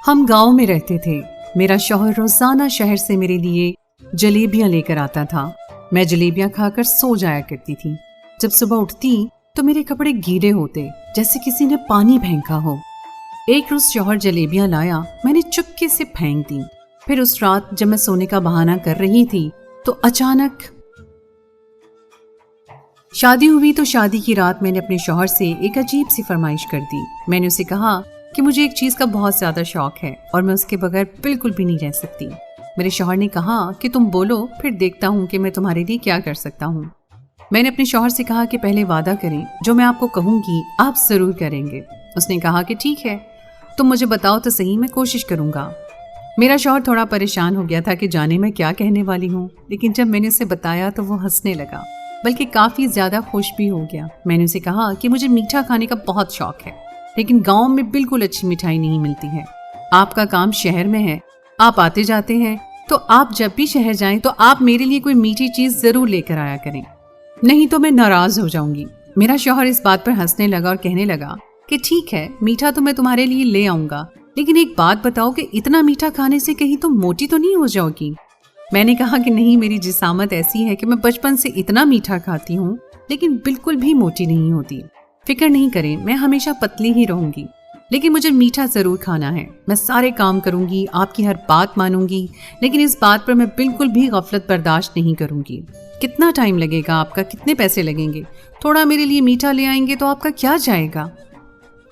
ہم گاؤں میں رہتے تھے۔ میرا شوہر روزانہ شہر سے میرے لیے جلیبیاں لے کر آتا تھا۔ میں جلیبیاں کھا کر سو جایا کرتی تھی۔ جب صبح اٹھتی تو میرے کپڑے گیلے ہوتے جیسے کسی نے پانی پھینکا ہو۔ ایک روز شوہر جلیبیاں لایا، میں نے چپکے سے پھینک دیں۔ پھر اس رات جب میں سونے کا بہانہ کر رہی تھی تو اچانک شادی ہوئی۔ تو شادی کی رات میں نے اپنے شوہر سے ایک عجیب سی فرمائش کر دی۔ میں نے اسے کہا کہ مجھے ایک چیز کا بہت زیادہ شوق ہے اور میں اس کے بغیر بالکل بھی نہیں رہ سکتی۔ میرے شوہر نے کہا کہ تم بولو، پھر دیکھتا ہوں کہ میں تمہارے لیے کیا کر سکتا ہوں۔ میں نے اپنے شوہر سے کہا کہ پہلے وعدہ کریں، جو میں آپ کو کہوں گی آپ ضرور کریں گے۔ اس نے کہا کہ ٹھیک ہے، تم مجھے بتاؤ تو صحیح، میں کوشش کروں گا۔ میرا شوہر تھوڑا پریشان ہو گیا تھا کہ جانے میں کیا کہنے والی ہوں، لیکن جب میں نے اسے بتایا تو وہ ہنسنے لگا، بلکہ کافی زیادہ خوش بھی ہو گیا۔ میں نے اسے کہا کہ مجھے میٹھا کھانے کا بہت شوق ہے، لیکن گاؤں میں بالکل اچھی مٹھائی نہیں ملتی ہے۔ آپ کا کام شہر میں ہے، آپ آتے جاتے ہیں، تو آپ جب بھی شہر جائیں تو آپ میرے لیے کوئی میٹھی چیز ضرور لے کر آیا کریں، نہیں تو میں ناراض ہو جاؤں گی۔ میرا شوہر اس بات پر ہنسنے لگا اور کہنے لگا کہ ٹھیک ہے، میٹھا تو میں تمہارے لیے لے آؤں گا، لیکن ایک بات بتاؤ کہ اتنا میٹھا کھانے سے کہیں تم موٹی تو نہیں ہو جاؤ گی؟ میں نے کہا کہ نہیں، میری جسامت ایسی ہے کہ میں بچپن سے اتنا میٹھا کھاتی ہوں لیکن بالکل بھی موٹی نہیں ہوتی۔ فکر نہیں کریں، میں ہمیشہ پتلی ہی رہوں گی، لیکن مجھے میٹھا ضرور کھانا ہے۔ میں سارے کام کروں گی، آپ کی ہر بات مانوں گی، لیکن اس بات پر میں بالکل بھی غفلت برداشت نہیں کروں گی۔ کتنا ٹائم لگے گا آپ کا؟ کتنے پیسے لگیں گے؟ تھوڑا میرے لیے میٹھا لے آئیں گے تو آپ کا کیا جائے گا؟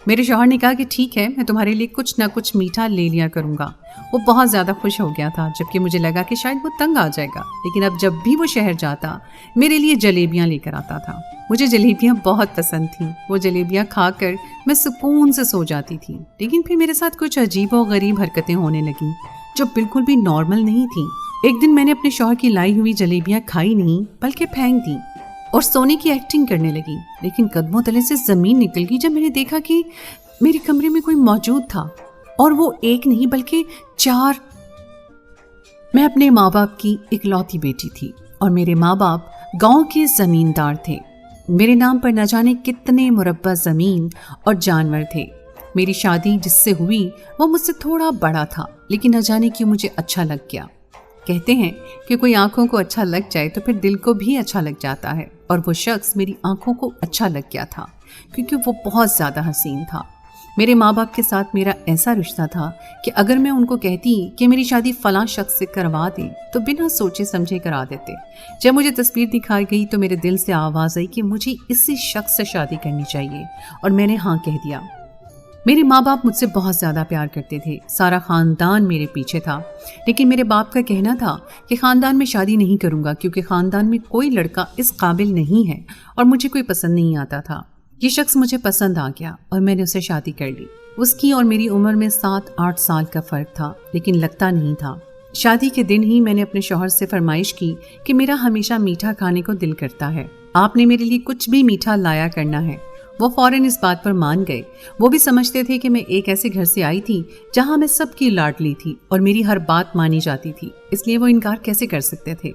میرے شوہر نے کہا کہ ٹھیک ہے، میں تمہارے لیے کچھ نہ کچھ میٹھا لے لیا کروں گا۔ وہ بہت زیادہ خوش ہو گیا تھا، جبکہ مجھے لگا کہ شاید وہ تنگ آ جائے گا، لیکن اب جب بھی وہ شہر جاتا میرے لیے جلیبیاں لے کر آتا تھا۔ مجھے جلیبیاں بہت پسند تھیں۔ وہ جلیبیاں کھا کر میں سکون سے سو جاتی تھی، لیکن پھر میرے ساتھ کچھ عجیب و غریب حرکتیں ہونے لگیں جو بالکل بھی نارمل نہیں تھیں۔ ایک دن میں نے اپنے شوہر کی لائی ہوئی جلیبیاں کھائی نہیں بلکہ پھینک دیں اور سونے کی ایکٹنگ کرنے لگی، لیکن قدموں تلے سے زمین نکل گئی جب میں نے دیکھا کہ میرے کمرے میں کوئی موجود تھا، اور وہ ایک نہیں بلکہ 4۔ میں اپنے ماں باپ کی اکلوتی بیٹی تھی اور میرے ماں باپ گاؤں کے زمیندار تھے۔ میرے نام پر نہ جانے کتنے مربع زمین اور جانور تھے۔ میری شادی جس سے ہوئی وہ مجھ سے تھوڑا بڑا تھا، لیکن نہ جانے کیوں مجھے اچھا لگ گیا۔ کہتے ہیں کہ کوئی آنکھوں کو اچھا لگ جائے تو پھر دل کو بھی اچھا لگ جاتا ہے، اور وہ شخص میری آنکھوں کو اچھا لگ گیا تھا کیونکہ وہ بہت زیادہ حسین تھا۔ میرے ماں باپ کے ساتھ میرا ایسا رشتہ تھا کہ اگر میں ان کو کہتی کہ میری شادی فلاں شخص سے کروا دیں تو بنا سوچے سمجھے کرا دیتے۔ جب مجھے تصویر دکھائی گئی تو میرے دل سے آواز آئی کہ مجھے اسی شخص سے شادی کرنی چاہیے، اور میں نے ہاں کہہ دیا۔ میرے ماں باپ مجھ سے بہت زیادہ پیار کرتے تھے، سارا خاندان میرے پیچھے تھا، لیکن میرے باپ کا کہنا تھا کہ خاندان میں شادی نہیں کروں گا کیونکہ خاندان میں کوئی لڑکا اس قابل نہیں ہے اور مجھے کوئی پسند نہیں آتا تھا۔ یہ شخص مجھے پسند آ گیا اور میں نے اسے شادی کر لی۔ اس کی اور میری عمر میں 7-8 سال کا فرق تھا، لیکن لگتا نہیں تھا۔ شادی کے دن ہی میں نے اپنے شوہر سے فرمائش کی کہ میرا ہمیشہ میٹھا کھانے کو دل کرتا ہے، آپ نے میرے لیے کچھ بھی میٹھا لایا کرنا ہے۔ وہ فوراً اس بات پر مان گئے۔ وہ بھی سمجھتے تھے کہ میں ایک ایسے گھر سے آئی تھی جہاں میں سب کی لاڈلی تھی اور میری ہر بات مانی جاتی تھی، اس لیے وہ انکار کیسے کر سکتے تھے۔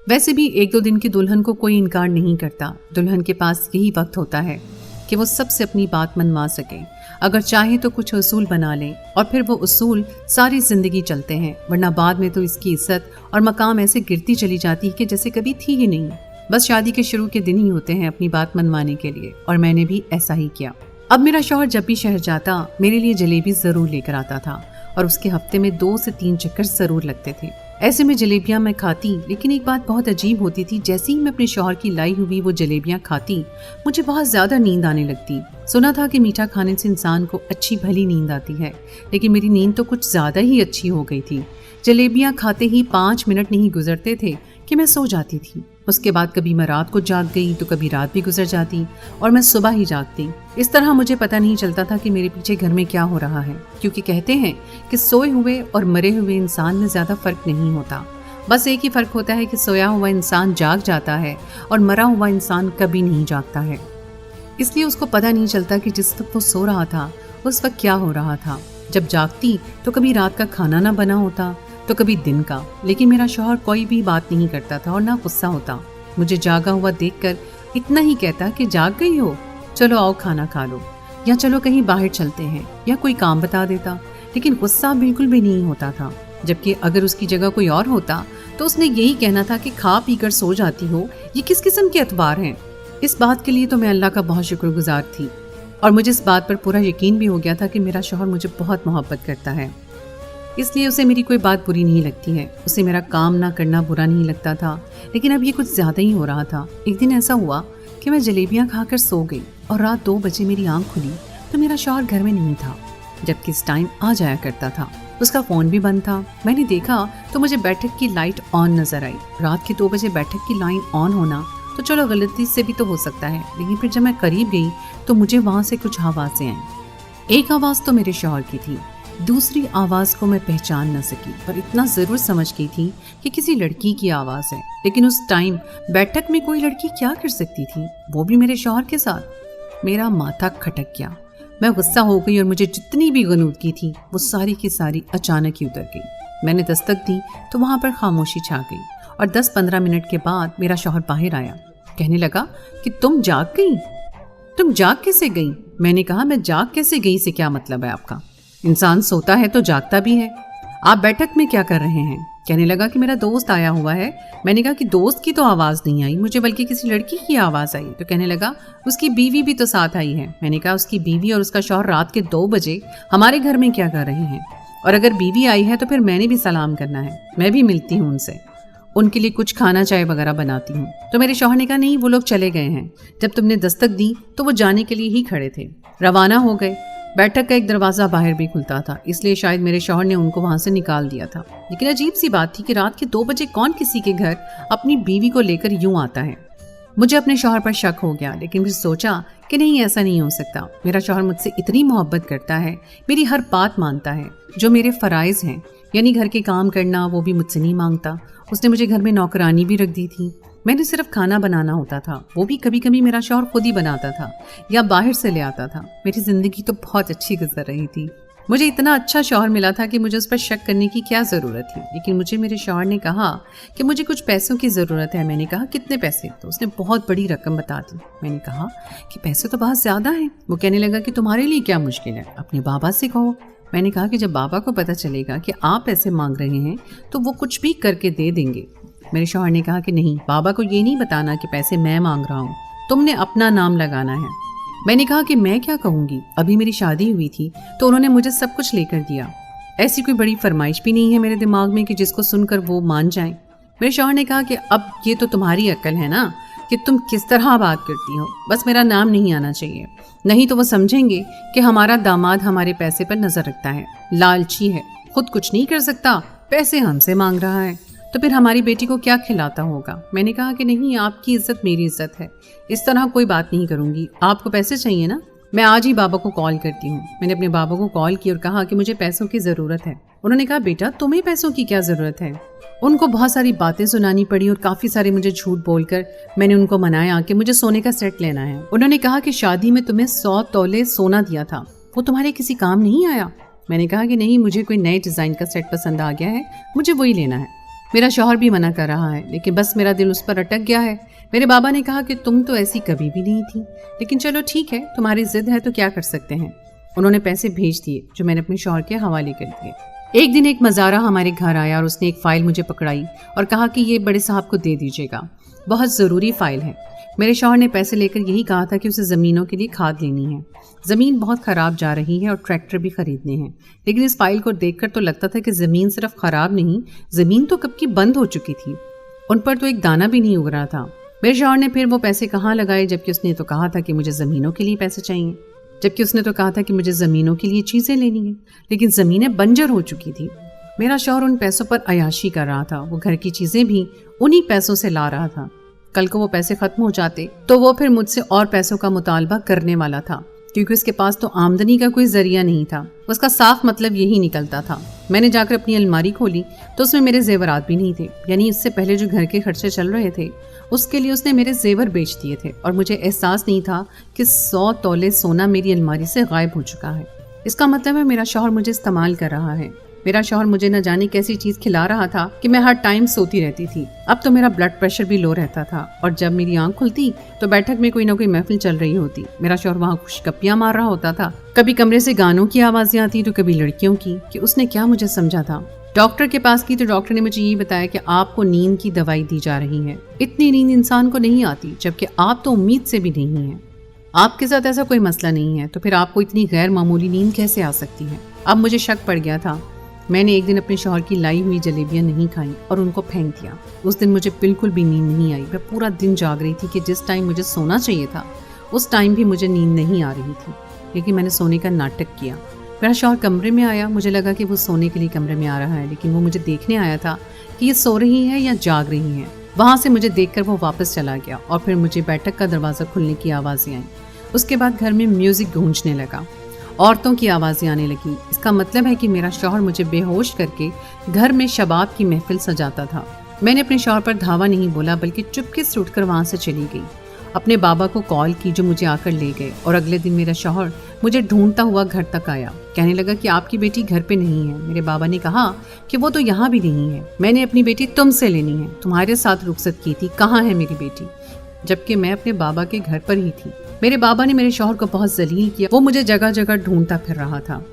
ویسے بھی 1-2 دن کی دلہن کو کوئی انکار نہیں کرتا۔ دلہن کے پاس یہی وقت ہوتا ہے کہ وہ سب سے اپنی بات منوا سکے، اگر چاہے تو کچھ اصول بنا لیں اور پھر وہ اصول ساری زندگی چلتے ہیں، ورنہ بعد میں تو اس کی عزت اور مقام ایسے گرتی چلی جاتی ہے کہ جیسے کبھی تھی ہی نہیں۔ بس شادی کے شروع کے دن ہی ہوتے ہیں اپنی بات منوانے کے لیے، اور میں نے بھی ایسا ہی کیا۔ اب میرا شوہر جب بھی شہر جاتا میرے لیے جلیبی ضرور لے کر آتا تھا، اور اس کے ہفتے میں 2 سے 3 چکر ضرور لگتے تھے۔ ایسے میں جلیبیاں میں کھاتی، لیکن ایک بات بہت عجیب ہوتی تھی، جیسے ہی میں اپنے شوہر کی لائی ہوئی وہ جلیبیاں کھاتی مجھے بہت زیادہ نیند آنے لگتی۔ سنا تھا کہ میٹھا کھانے سے انسان کو اچھی بھلی نیند آتی ہے، لیکن میری نیند تو کچھ زیادہ ہی اچھی ہو گئی تھی۔ جلیبیاں کھاتے ہی 5 منٹ نہیں گزرتے تھے کہ میں سو جاتی تھی۔ اس کے بعد کبھی میں رات کو جاگ گئی تو کبھی رات بھی گزر جاتی اور میں صبح ہی جاگتی۔ اس طرح مجھے پتہ نہیں چلتا تھا کہ میرے پیچھے گھر میں کیا ہو رہا ہے، کیونکہ کہتے ہیں کہ سوئے ہوئے اور مرے ہوئے انسان میں زیادہ فرق نہیں ہوتا، بس ایک ہی فرق ہوتا ہے کہ سویا ہوا انسان جاگ جاتا ہے اور مرا ہوا انسان کبھی نہیں جاگتا ہے۔ اس لیے اس کو پتہ نہیں چلتا کہ جس وقت وہ سو رہا تھا اس وقت کیا ہو رہا تھا۔ جب جاگتی تو کبھی رات کا کھانا نہ بنا ہوتا تو کبھی دن کا، لیکن میرا شوہر کوئی بھی بات نہیں کرتا تھا اور نہ غصہ ہوتا۔ مجھے جاگا ہوا دیکھ کر اتنا ہی کہتا کہ جاگ گئی ہو، چلو آؤ کھانا کھا لو، یا چلو کہیں باہر چلتے ہیں، یا کوئی کام بتا دیتا، लेकिन गुस्सा बिल्कुल भी नहीं होता था, जबकि अगर उसकी जगह कोई और होता तो उसने यही कहना था कि खा पी कर सो जाती हो, ये किस किस्म के अतबार हैं। इस बात के लिए तो मैं अल्लाह का बहुत शुक्रगुजार थी, और मुझे इस बात पर पूरा यकीन भी हो गया था कि मेरा शौहर मुझे बहुत मोहब्बत करता है, इसलिए उसे मेरी कोई बात बुरी नहीं लगती है। उसे मेरा काम ना करना बुरा नहीं लगता था, लेकिन अब ये कुछ ज़्यादा ही हो रहा था। एक दिन ऐसा हुआ कि मैं जलेबियाँ खाकर सो गई और रात 2 बजे मेरी आँख खुली तो मेरा शौहर घर में नहीं था, जबकि इस टाइम आ जाया करता था। उसका फ़ोन भी बंद था। मैंने देखा तो मुझे बैठक की लाइट ऑन नज़र आई। रात के 2 बजे बैठक की लाइट ऑन होना तो चलो गलती से भी तो हो सकता है, लेकिन फिर जब मैं करीब गई तो मुझे वहाँ से कुछ आवाज़ें आईं। एक आवाज़ तो मेरे शौहर की थी, दूसरी आवाज़ को मैं पहचान न सकी, पर इतना ज़रूर समझ गई थी कि किसी लड़की की आवाज़ है। लेकिन उस टाइम बैठक में कोई लड़की क्या कर सकती थी, वो भी मेरे शौहर के साथ। मेरा माथा खटक गया, मैं गुस्सा हो गई और मुझे जितनी भी गनूदगी थी वो सारी की सारी अचानक ही उतर गई। मैंने दस्तक दी तो वहाँ पर खामोशी छा गई और 10-15 मिनट के बाद मेरा शौहर बाहर आया। कहने लगा कि तुम जाग गई? तुम जाग कैसे गई? मैंने कहा मैं जाग कैसे गई से क्या मतलब है आपका? इंसान सोता है तो जागता भी है। आप बैठक में क्या कर रहे हैं? कहने लगा कि मेरा दोस्त आया हुआ है। मैंने कहा कि दोस्त की तो आवाज़ नहीं आई मुझे, बल्कि किसी लड़की की आवाज़ आई। तो कहने लगा उसकी बीवी भी तो साथ आई है। मैंने कहा उसकी बीवी और उसका शौहर रात के 2 बजे हमारे घर में क्या कर रहे हैं? और अगर बीवी आई है तो फिर मैंने भी सलाम करना है, मैं भी मिलती हूँ उनसे, उनके लिए कुछ खाना चाय वगैरह बनाती हूँ। तो मेरे शौहर ने कहा नहीं, वो लोग चले गए हैं, जब तुमने दस्तक दी तो वो जाने के लिए ही खड़े थे, रवाना हो गए। बैठक का एक दरवाज़ा बाहर भी खुलता था, इसलिए शायद मेरे शौहर ने उनको वहाँ से निकाल दिया था। लेकिन अजीब सी बात थी कि रात के 2 बजे कौन किसी के घर अपनी बीवी को लेकर यूं आता है। मुझे अपने शौहर पर शक हो गया, लेकिन फिर सोचा कि नहीं, ऐसा नहीं हो सकता। मेरा शौहर मुझसे इतनी मोहब्बत करता है, मेरी हर बात मानता है, जो मेरे फ़राइज़ हैं यानी घर के काम करना वो भी मुझसे नहीं मांगता। उसने मुझे घर में नौकरानी भी रख दी थी, मैंने सिर्फ खाना बनाना होता था, वो भी कभी कभी मेरा शौहर खुद ही बनाता था या बाहर से ले आता था। मेरी ज़िंदगी तो बहुत अच्छी गुजर रही थी। मुझे इतना अच्छा शौहर मिला था कि मुझे उस पर शक करने की क्या ज़रूरत थी। लेकिन मुझे मेरे शौहर ने कहा कि मुझे कुछ पैसों की ज़रूरत है। मैंने कहा कितने पैसे? तो उसने बहुत बड़ी रकम बता दी। मैंने कहा कि पैसे तो बहुत ज़्यादा हैं। वो कहने लगा कि तुम्हारे लिए क्या मुश्किल है, अपने बाबा से कहो। मैंने कहा कि जब बाबा को पता चलेगा कि आप पैसे मांग रहे हैं तो वो कुछ भी करके दे देंगे। मेरे शौहर ने कहा कि नहीं, बाबा को ये नहीं बताना कि पैसे मैं मांग रहा हूँ, तुमने अपना नाम लगाना है। मैंने कहा कि मैं क्या कहूँगी, अभी मेरी शादी हुई थी तो उन्होंने मुझे सब कुछ लेकर दिया, ऐसी कोई बड़ी फरमाइश भी नहीं है मेरे दिमाग में कि जिसको सुनकर वो मान जाएं। मेरे शौहर ने कहा कि अब ये तो तुम्हारी अक्ल है ना कि तुम किस तरह बात करती हो, बस मेरा नाम नहीं आना चाहिए, नहीं तो वो समझेंगे कि हमारा दामाद हमारे पैसे पर नज़र रखता है, लालची है, खुद कुछ नहीं कर सकता, पैसे हमसे मांग रहा है, तो फिर हमारी बेटी को क्या खिलाता होगा। मैंने कहा कि नहीं, आपकी इज्जत मेरी इज्जत है, इस तरह कोई बात नहीं करूँगी। आपको पैसे चाहिए ना, मैं आज ही बाबा को कॉल करती हूँ। मैंने अपने बाबा को कॉल की और कहा कि मुझे पैसों की ज़रूरत है। उन्होंने कहा बेटा तुम्हें पैसों की क्या ज़रूरत है। उनको बहुत सारी बातें सुनानी पड़ी और काफ़ी सारे मुझे झूठ बोलकर मैंने उनको मनाया कि मुझे सोने का सेट लेना है। उन्होंने कहा कि शादी में तुम्हें 100 तोले सोना दिया था, वो तुम्हारे किसी काम नहीं आया। मैंने कहा कि नहीं, मुझे कोई नए डिज़ाइन का सेट पसंद आ गया है, मुझे वही लेना है। मेरा शौहर भी मना कर रहा है, लेकिन बस मेरा दिल उस पर अटक गया है। मेरे बाबा ने कहा कि तुम तो ऐसी कभी भी नहीं थी, लेकिन चलो ठीक है, तुम्हारी जिद है तो क्या कर सकते हैं। उन्होंने पैसे भेज दिए जो मैंने अपने शौहर के हवाले कर दिए। एक दिन एक मज़ारा हमारे घर आया और उसने एक फ़ाइल मुझे पकड़ाई और कहा कि ये बड़े साहब को दे दीजिएगा, बहुत ज़रूरी फ़ाइल है। मेरे शौहर ने पैसे लेकर यही कहा था कि उसे ज़मीनों के लिए खाद लेनी है, ज़मीन बहुत ख़राब जा रही है और ट्रैक्टर भी ख़रीदने हैं। लेकिन इस फाइल को देखकर तो लगता था कि ज़मीन सिर्फ ख़राब नहीं, ज़मीन तो कब की बंद हो चुकी थी, उन पर तो एक दाना भी नहीं उग रहा था। मेरे शौहर ने फिर वो पैसे कहाँ लगाए, जबकि उसने तो कहा था कि मुझे ज़मीनों के लिए पैसे चाहिए, जबकि उसने तो कहा था कि मुझे ज़मीनों के लिए चीज़ें लेनी है, लेकिन ज़मीनें बंजर हो चुकी थी। मेरा शौहर उन पैसों पर अयाशी कर रहा था, वो घर की चीज़ें भी उन्हीं पैसों से ला रहा था। कल को वो पैसे ख़त्म हो जाते तो वो फिर मुझसे और पैसों का मुतालबा करने वाला था, क्योंकि उसके पास तो आमदनी का कोई ज़रिया नहीं था। उसका साफ मतलब यही निकलता था। मैंने जाकर अपनी अलमारी खोली तो उसमें मेरे जेवरात भी नहीं थे, यानी इससे पहले जो घर के खर्चे चल रहे थे उसके लिए उसने मेरे जेवर बेच दिए थे, और मुझे एहसास नहीं था कि 100 तोले सोना मेरी अलमारी से गायब हो चुका है। इसका मतलब है मेरा शौहर मुझे इस्तेमाल कर रहा है। मेरा शौहर मुझे न जाने कैसी चीज खिला रहा था कि मैं हर टाइम सोती रहती थी। अब तो मेरा ब्लड प्रेशर भी लो रहता था और जब मेरी आंख खुलती तो बैठक में कोई ना कोई महफिल चल रही होती। मेरा शौहर वहाँ खुशगपियां मार रहा होता था। कभी कमरे से गानों की आवाजें आती तो कभी लड़कियों की, कि उसने क्या मुझे समझा था। डॉक्टर के पास की तो डॉक्टर ने मुझे ये बताया कि आपको नींद की दवाई दी जा रही है। इतनी नींद इंसान को नहीं आती, जबकि आप तो उम्मीद से भी नहीं है। आपके साथ ऐसा कोई मसला नहीं है तो फिर आपको इतनी गैर मामूली नींद कैसे आ सकती है। अब मुझे शक पड़ गया था। मैंने एक दिन अपने शौहर की लाई हुई जलेबियां नहीं खाई और उनको फेंक दिया। उस दिन मुझे बिल्कुल भी नींद नहीं आई। मैं पूरा दिन जाग रही थी कि जिस टाइम मुझे सोना चाहिए था उस टाइम भी मुझे नींद नहीं आ रही थी, लेकिन मैंने सोने का नाटक किया। मेरा शौहर कमरे में आया। मुझे लगा कि वो सोने के लिए कमरे में आ रहा है, लेकिन वो मुझे देखने आया था कि ये सो रही है या जाग रही है। वहाँ से मुझे देखकर वो वापस चला गया और फिर मुझे बैठक का दरवाज़ा खुलने की आवाज़ें आई। उसके बाद घर में म्यूज़िक गूंजने लगा, औरतों की आवाज़ें आने लगी। इसका मतलब है कि मेरा शौहर मुझे बेहोश करके घर में शबाब की महफिल सजाता था। मैंने अपने शौहर पर धावा नहीं बोला, बल्कि चुपके से उठकर वहाँ से चली गई। अपने बाबा को कॉल की जो मुझे आकर ले गए और अगले दिन मेरा शौहर मुझे ढूंढता हुआ घर तक आया। कहने लगा कि आपकी बेटी घर पे नहीं है। मेरे बाबा ने कहा कि वो तो यहाँ भी नहीं है। मैंने अपनी बेटी तुमसे लेनी है, तुम्हारे साथ रुखसत की थी, कहाँ है मेरी बेटी? जबकि मैं अपने बाबा के घर पर ही थी। मेरे बाबा ने मेरे शौहर को बहुत जलील किया। वो मुझे जगह जगह ढूंढता फिर रहा था।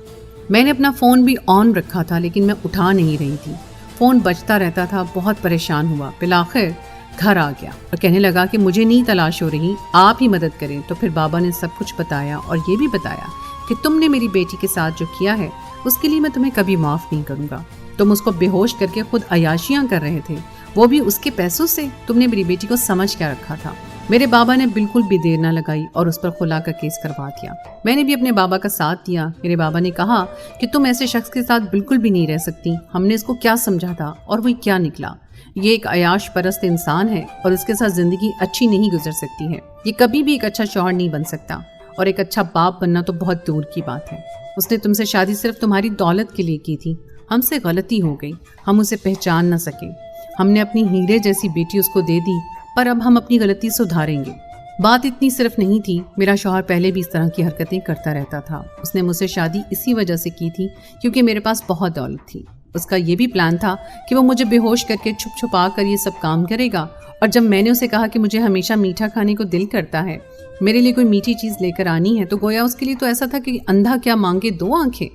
मैंने अपना फ़ोन भी ऑन रखा था, लेकिन मैं उठा नहीं रही थी। फ़ोन बजता रहता था। बहुत परेशान हुआ। बिलाखिर घर आ गया और कहने लगा कि मुझे नहीं तलाश हो रही, आप ही मदद करें। तो फिर बाबा ने सब कुछ बताया और ये भी बताया कि तुमने मेरी बेटी के साथ जो किया है उसके लिए मैं तुम्हें कभी माफ़ नहीं करूँगा। तुम उसको बेहोश करके खुद अयाशियाँ कर रहे थे, वो भी उसके पैसों से। तुमने मेरी बेटी को समझ क्या रखा था? मेरे बाबा ने बिल्कुल भी देर न लगाई और उस पर खुला का केस करवा दिया। मैंने भी अपने बाबा का साथ दिया। मेरे बाबा ने कहा कि तुम ऐसे शख्स के साथ बिल्कुल भी नहीं रह सकती। हमने इसको क्या समझा था और वही क्या निकला। ये एक अयाश परस्त इंसान है और उसके साथ जिंदगी अच्छी नहीं गुजर सकती है। ये कभी भी एक अच्छा शौहर नहीं बन सकता और एक अच्छा बाप बनना तो बहुत दूर की बात है। उसने तुमसे शादी सिर्फ तुम्हारी दौलत के लिए की थी। हमसे गलती हो गई, हम उसे पहचान न सके। हमने अपनी हीरे जैसी बेटी उसको दे दी, पर अब हम अपनी गलती सुधारेंगे। बात इतनी सिर्फ नहीं थी, मेरा शौहर पहले भी इस तरह की हरकतें करता रहता था। उसने मुझसे शादी इसी वजह से की थी क्योंकि मेरे पास बहुत दौलत थी। उसका ये भी प्लान था कि वो मुझे बेहोश करके छुप छुपा कर ये सब काम करेगा। और जब मैंने उसे कहा कि मुझे हमेशा मीठा खाने को दिल करता है, मेरे लिए कोई मीठी चीज़ लेकर आनी है, तो गोया उसके लिए तो ऐसा था कि अंधा क्या मांगे दो आंखें।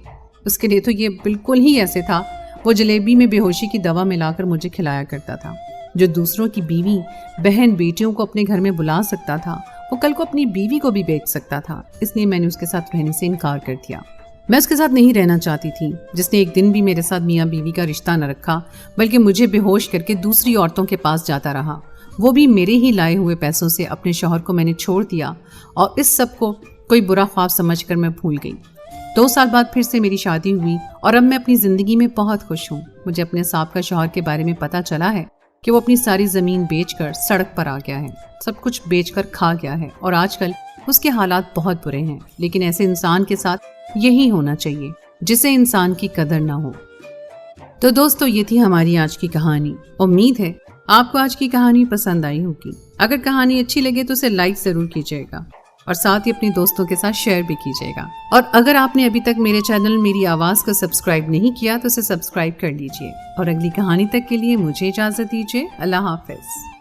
उसके लिए तो ये बिल्कुल ही ऐसे था। वो जलेबी में बेहोशी की दवा मिलाकर मुझे खिलाया करता था। जो दूसरों की बीवी बहन बेटियों को अपने घर में बुला सकता था, वो कल को अपनी बीवी को भी बेच सकता था। इसलिए मैंने उसके साथ रहने से इनकार कर दिया। मैं उसके साथ नहीं रहना चाहती थी, जिसने एक दिन भी मेरे साथ मियाँ बीवी का रिश्ता न रखा, बल्कि मुझे बेहोश करके दूसरी औरतों के पास जाता रहा। वो भी मेरे ही लाए हुए पैसों से। अपने शौहर को मैंने छोड़ दिया और इस सब को कोई बुरा ख्वाब समझकर मैं भूल गई। 2 साल बाद फिर से मेरी शादी हुई और अब मैं अपनी ज़िंदगी में बहुत खुश हूँ। मुझे अपने साबका शौहर के बारे में पता चला है कि वो अपनी सारी ज़मीन बेचकर सड़क पर आ गया है, सब कुछ बेचकर खा गया है और आजकल उसके हालात बहुत बुरे हैं। लेकिन ऐसे इंसान के साथ यही होना चाहिए जिसे इंसान की कदर ना हो। तो दोस्तों, ये थी हमारी आज की कहानी। उम्मीद है आपको आज की कहानी पसंद आई होगी। अगर कहानी अच्छी लगे तो उसे लाइक ज़रूर कीजिएगा और साथ ही अपने दोस्तों के साथ शेयर भी कीजिएगा। और अगर आपने अभी तक मेरे चैनल मेरी आवाज़ को सब्सक्राइब नहीं किया तो उसे सब्सक्राइब कर लीजिए। और अगली कहानी तक के लिए मुझे इजाज़त दीजिए। अल्लाह हाफ़िज़।